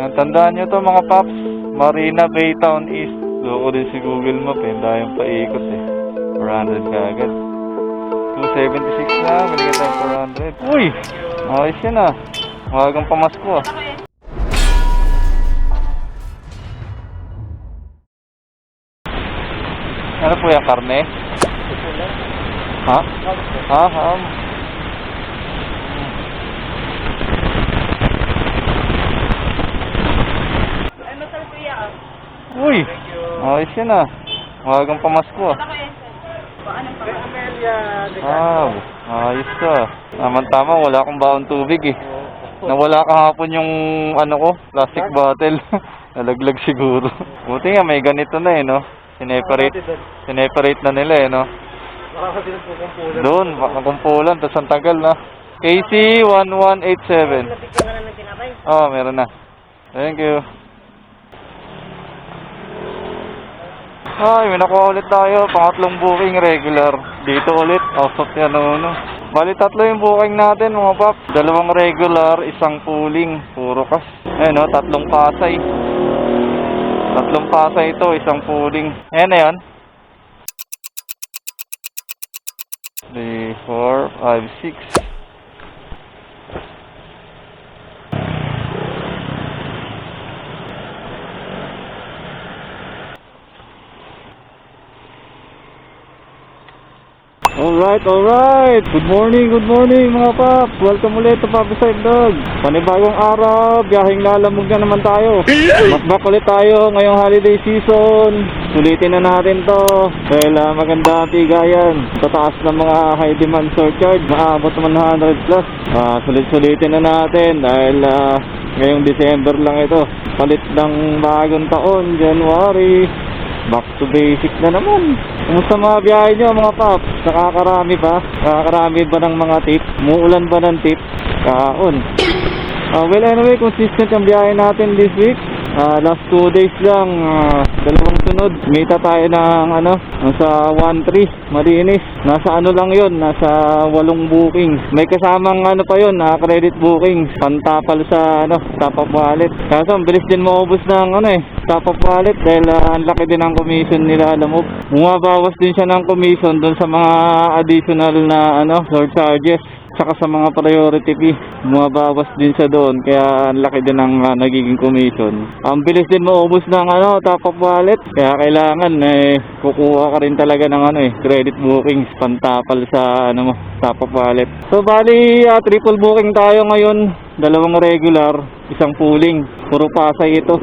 Tandaan nyo to mga paps, Marina Bay Town East. Loko din si Google Map eh, dahil paikot eh. 400 kagad. 276 na, binigyan tayo 400. Uy! Ayos yan ah. Magang pamasko ah. Ano po yung karne? Ha? Ha? Ha? Uy! Ayos yan ah. Magang pamasko ah. Ayos ka. Tama-tama, wala akong baon tubig eh. Nawala kahapon yung ano ko, plastic bottle. Nalaglag siguro. Buti nga may ganito na eh no. Sineparate na nila eh no. Doon, kumpulan, tapos ang tagal na. KC 1187. Oh, meron na. Thank you. Ay, may nakuha ulit tayo. Pangatlong booking regular. Dito ulit. Ausot yan no. Bali tatlo yung booking natin mga paps. 2 regular, 1 pooling. Puro kas. Ayun no, 3 pasay. 3 pasay ito, 1 pooling. Ayan na yan. 3, 4, 5, 6. Alright. Good morning mga paps. Welcome ulit to Papi Side Dog. Panibagong araw, biyaheng lalamog na naman tayo. Back ulit tayo ngayong holiday season. Sulitin na natin to. Dahil maganda ang tigayan. Tataas ng mga high demand surcharge. Maabot 100 plus. Sulitin na natin dahil ngayong December lang ito. Palit ng bagong taon, January. Back to basic na naman. Kumusta mga biyahe nyo mga paps? Nakakarami ba? Nakakarami ba ng mga tip? Muulan ba ng tip? Kaon. Well anyway, consistent ang biyahe natin this week. Last 2 days lang, 2 sunod. Mita tayo ng nasa 1-3, malinis. Nasa lang yun, nasa 8 booking. May kasamang pa yun, credit booking. Pantapal sa top up wallet. Kaso ang bilis din maubos ng top up wallet dahil ang laki din ng commission nila, alam mo. Bumabawas din siya ng commission dun sa mga additional na surcharges. Saka sa mga priority fee, bumabawas din siya doon, kaya ang laki din ng nagiging commission. Ang bilis din maubos ng top up wallet, kaya kailangan kukuha ka rin talaga ng credit bookings, pantapal sa top up wallet. So bali triple booking tayo ngayon, 2 regular, 1 pooling. Puro pasay ito.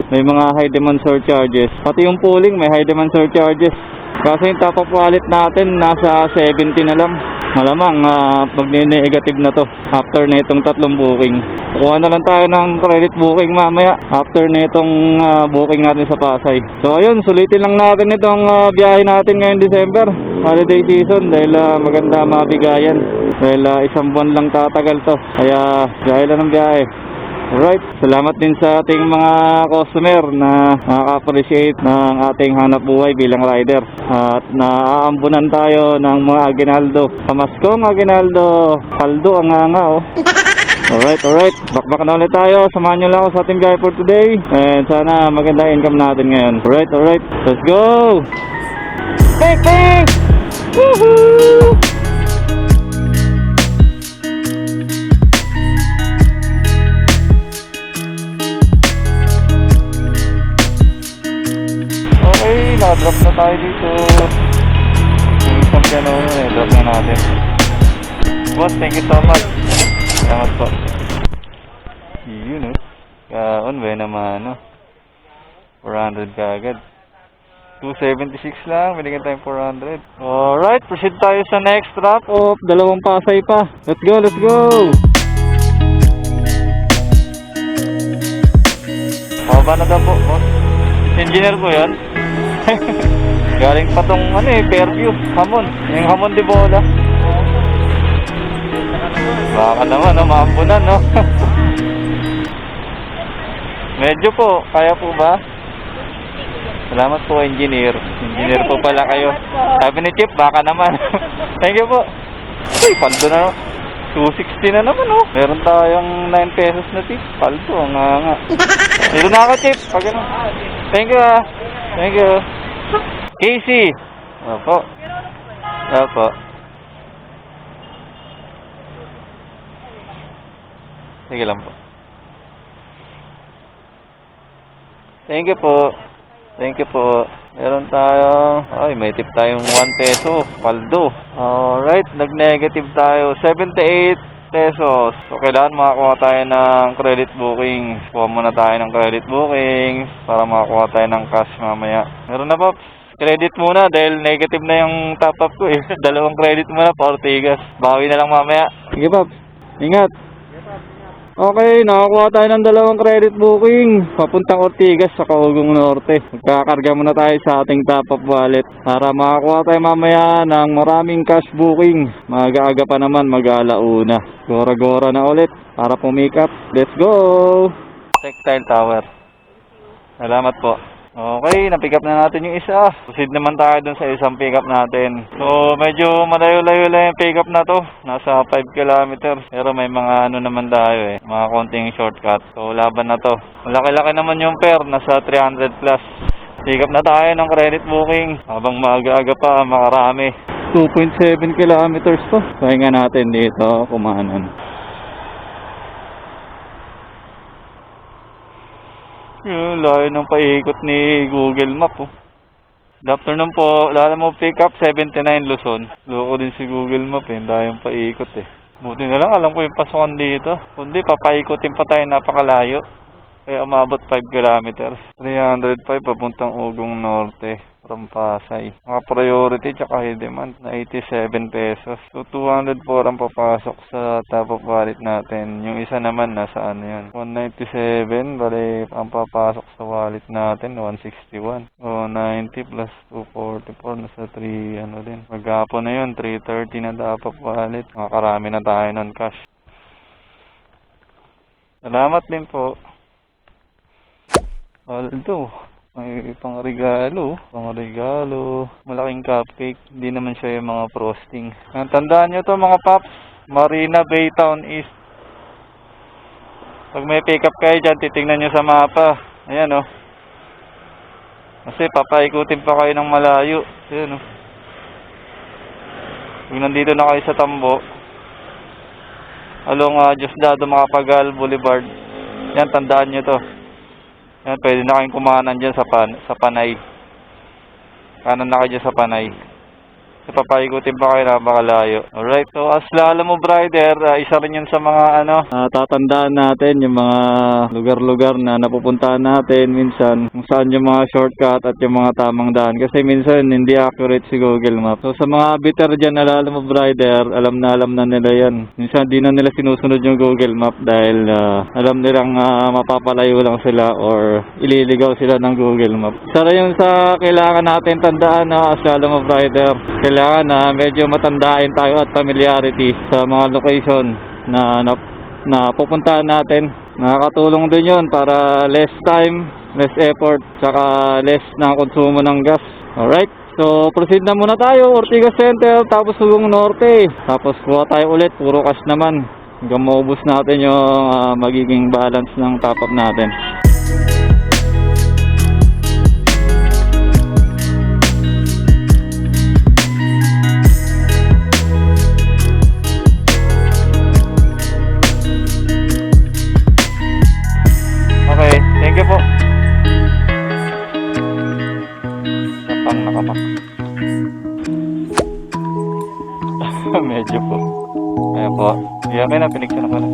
May mga high demand surcharges. Pati yung pooling may high demand surcharges. Kasi yung top up wallet natin nasa 70 na lang. Malamang magne-negative na to after na itong 3 booking. Kuha na lang tayo ng credit booking mamaya after na itong booking natin sa Pasay. So ayun, sulitin lang natin itong biyahe natin ngayong December, holiday season, dahil maganda mabigayan. Dahil 1 buwan lang tatagal to. Kaya biyahe lang ng biyahe. Alright, salamat din sa ating mga customer na nakaka-appreciate ng ating hanap buhay bilang rider. At naaambunan tayo ng mga aginaldo. Pamaskong aginaldo, paldo ang nga oh. Alright, bakbak na ulit tayo. Samahan nyo lang ako sa ating guy for today. And sana maganda income natin ngayon. Alright, let's go! Hey! Woohoo! Drop na tayo dito. Yung isang piano drop na natin. Boss, thank you so much. Salamat po. Yun kaon ba naman 400 kagad. 276 lang, binigyan tayong 400. Alright, proceed tayo sa next drop of 2 pasay pa. Let's go! Haba na daw po, boss. Engineer ko yan. Galing pa tong Fairview, hamon. Yung hamon de bola. Baka naman, maambunan, Medyo po, kaya po ba? Salamat po, engineer. Engineer po pala kayo. Sabi ni Chip, baka naman. Thank you po. Uy, paldo na. 260 na naman, oh. Meron tayong 9 pesos na tip. Paldo, nga. Dito na ako, Chip. Pag ano. Thank you, ah. Thank you. Casey. Opo. Opo. Sige lang po. Thank you po. Thank you po. Meron tayong, ay, may tip tayong 1 peso. Paldo. Alright, nag-negative tayo. 78 pesos. So, kailangan makakuha tayo ng credit booking. Kuha muna tayo ng credit booking para makakuha tayo ng cash mamaya. Meron na, Pops. Credit muna dahil negative na yung top up ko eh. 2 credit muna pa Ortigas. Bawi na lang mamaya. Sige, Pops. Ingat. Okay, nakakuha tayo ng 2 credit booking papuntang Ortigas sa Kaugong Norte. Magkakarga muna tayo sa ating top-up wallet para makakuha tayo mamaya ng maraming cash booking. Mag-aaga pa naman, mag-alauna. Gora-gora na ulit para pumick up. Let's go! Textile Tower. Salamat po. Okay, na-pick up na natin yung isa. Proceed naman tayo dun sa isang pick up natin. So, medyo malayo-layo lang yung pick up na to. Nasa 5 kilometers. Pero may mga ano naman tayo eh. Mga konting shortcut. So, laban na to. Malaki-laki naman yung pair. Nasa 300 plus. Pick up na tayo ng credit booking. Habang maaga-aga pa, makarami. 2.7 kilometers to. Pahinga natin dito, kumanan. Yung layo ng paikot ni Google Map, oh. Good afternoon po. Lala mo pick up 79 Luzon. Loko din si Google Map eh. Dahil paikot eh. Buti na lang alam ko yung pasukan dito. Kundi papaikotin pa tayo napakalayo. Kaya umabot 5 kilometers. 305 papuntang Ugong Norte from Pasay. Mga priority tsaka high demand na 87 pesos. So 204 ang papasok sa top of wallet natin. Yung isa naman nasa ano yun. 197 bali ang papasok sa wallet natin 161. O 90 plus 244 nasa 3 ano din. Maghapon na yun 330 na top of wallet. Makakarami na tayo ng cash. Salamat din po. Although, may pang-regalo. Malaking cupcake. Hindi naman siya yung mga frosting. Tandaan nyo to mga paps. Marina Bay Town East. Pag may pick up kayo dyan, titignan nyo sa mapa. Ayan o. Kasi papaikutin pa kayo ng malayo. Ayan o. Pag nandito na kayo sa Tambo, along Diosdado Macapagal Boulevard. Yan, tandaan nyo to. Yan, pwede na kayong kumanan dyan sa Panay. Kanan na kayo dyan sa Panay. So, papaikutin pa kayo na makalayo. Alright, so as alam mo Brider, isa rin yun sa mga tatandaan natin, yung mga lugar-lugar na napupuntahan natin minsan, kung saan yung mga shortcut at yung mga tamang daan. Kasi minsan hindi accurate si Google Maps. So sa mga bitter dyan, alam mo Brider, alam na nila yan. Minsan di na nila sinusunod yung Google Map dahil alam nilang mapapalayo lang sila or ililigaw sila ng Google Map. Isa rin yung sa kailangan natin tandaan as alam mo Brider, kailangan na medyo matandain tayo at familiarity sa mga location na pupuntahan natin. Nakakatulong din yun para less time, less effort, saka less na konsumo ng gas. Alright, so proceed na muna tayo. Ortigas Center, tapos Ugong Norte. Tapos kuha tayo ulit, puro cash naman. Hanggang maubos natin yung magiging balance ng top up natin. Thank you po. Napang nakamak. Medyo po. Ayan po. Iyan kayo na, piniksan ko na.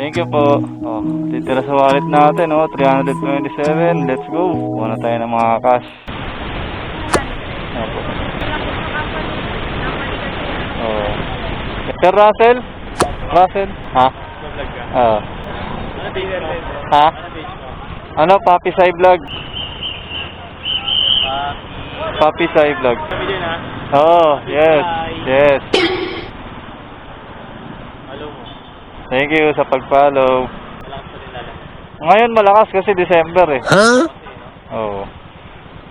Thank you po. Oh, titira sa wallet natin, 327. Let's go. Muna tayo ng mga cash. Ayan po. Oh. Sir Russell? Russell? Ha? Oo. Ha? Ano? Papi Sai Vlog? Papi Sai Vlog. Oh, yes. Yes. Follow mo. Thank you sa pag-follow. Ngayon malakas kasi December eh. Huh? Oo.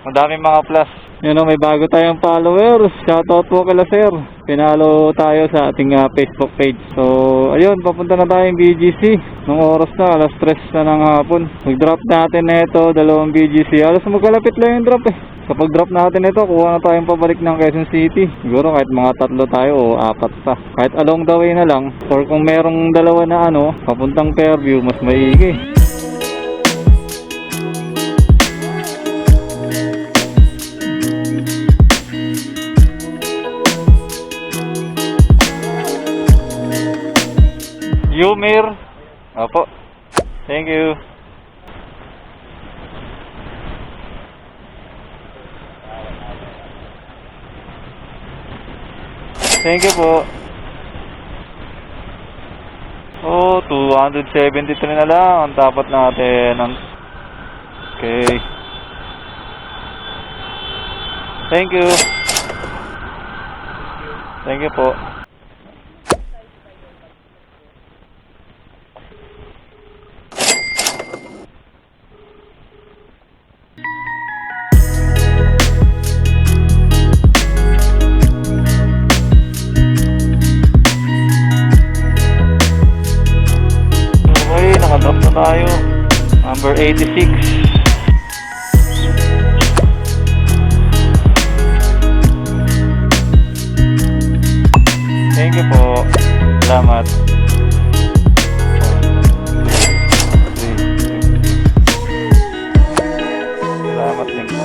Madaming mga plus. Yun o, may bago tayong followers. Shoutout po kila sir. Pinalo tayo sa ating Facebook page. So, ayun, papunta na tayong BGC. Nung oras na, alas 3 na ng hapon. Mag-drop natin na ito, 2 BGC. Alas magkalapit lang yung drop eh. Kapag drop natin ito, kuha na tayong pabalik ng Quezon City. Siguro kahit mga 3 tayo o 4 pa. Kahit along the way na lang. Or kung merong dalawa na papuntang Fairview, mas maigi. Yumir. Opo. Thank you. Thank you po. Oh, 273 na lang ang dapat natin. Okay. Thank you. Thank you po. Nakadrop na tayo. Number 86. Thank you po. Salamat. Salamat din po.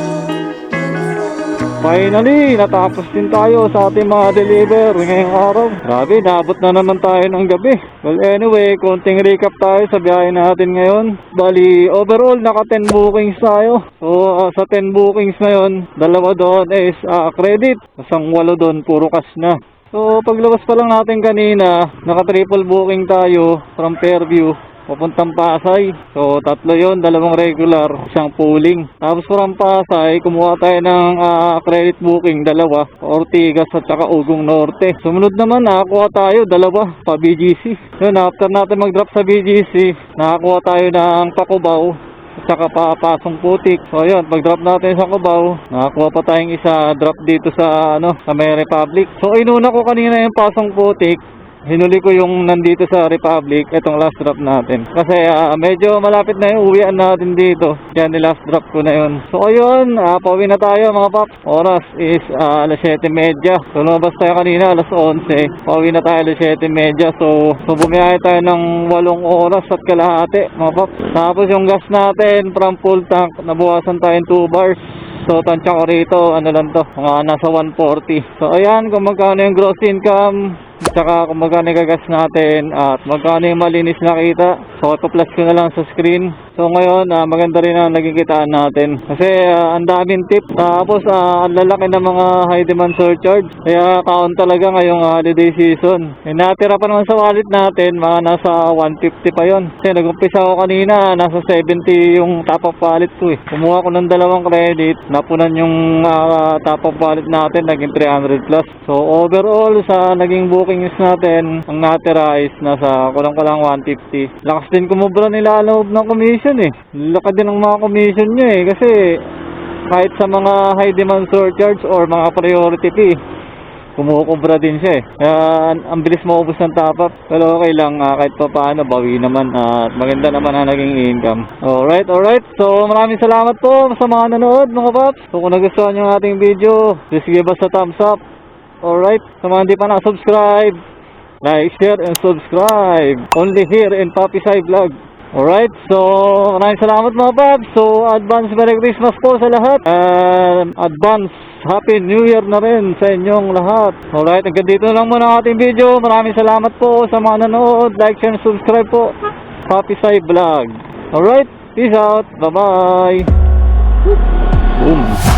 Finally, natapos din tayo sa ating mga deliver ngayong araw. Grabe, naabot na naman tayo ng gabi. Well, anyway, konting recap tayo sa biyahe natin ngayon. Bali, overall, naka 10 bookings tayo. So, sa 10 bookings ngayon, 2 doon is credit. Isang 8 doon, puro cash na. So, paglabas pa lang natin kanina, naka triple booking tayo from Fairview papuntang Pasay. So, 3 yon, 2 regular, isang pooling. Tapos from Pasay, kumuha tayo ng credit booking, 2, Ortigas at saka Ugong Norte. Sumunod naman, nakakuha tayo 2 pa BGC. Yun, after natin mag-drop sa BGC, nakakuha tayo ng Pakubaw at saka Pasong Putik. So, yun, pag-drop natin sa Cubao, nakakuha pa tayong isa drop dito sa May Republic. So, inuna ko kanina yung Pasong Putik. Hinuli ko yung nandito sa Republic, itong last drop natin. Kasi medyo malapit na yung uwian natin dito. Kaya last drop ko na yun. So ayun, pauwi na tayo mga paps. Oras is alas 7:30. So lumabas tayo kanina alas 11. Pauwi na tayo alas 7:30. So bumiyahe tayo ng 8 oras at kalahati mga paps. Tapos yung gas natin from full tank, nabuwasan tayo 2 bars. So tansya ko rito, lang to, mga nasa 140. So ayan, kung magkano yung gross income, tsaka kung magkano yung gagas natin, at magkano yung malinis na kita. So ipa-plus ko na lang sa screen. So ngayon, maganda rin ang naging kitaan natin. Kasi ang daming tip. Tapos ang lalaki ng mga high demand surcharge. Kaya kaon talaga ngayong holiday season. Natira pa naman sa wallet natin, mga nasa 150 pa yon. Kasi nag-umpisa ako kanina, nasa 70 yung top of wallet ko eh. Kumuha ko ng 2 credit, napunan yung top of wallet natin, naging 300 plus. So overall sa naging bookings natin, ang natira is nasa kulang-kulang 150. Lakas din kumubra nila loob ng commission eh. Laka din ang mga commission nyo eh. Kasi kahit sa mga high demand surcharge or mga priority fee, kumukubra din siya eh. Kaya ang bilis maubos ng top up. Pero okay lang, kahit pa paano, bawi naman at maganda naman ang naging income. Alright. So maraming salamat po sa mga nanood mga paps. So kung nagustuhan nyo ang ating video, please give us a thumbs up. Alright, sa mga hindi pa na-subscribe, like, share, and subscribe. Only here in Papi Sai Vlog. Alright, so maraming salamat mga paps. So advance Merry Christmas po sa lahat. And advance Happy New Year na rin sa inyong lahat. Alright, hanggang dito na lang muna ang ating video. Maraming salamat po sa mga nanood. Like, share, and subscribe po. Papi Sai Vlog. Alright, peace out. Bye-bye. Boom.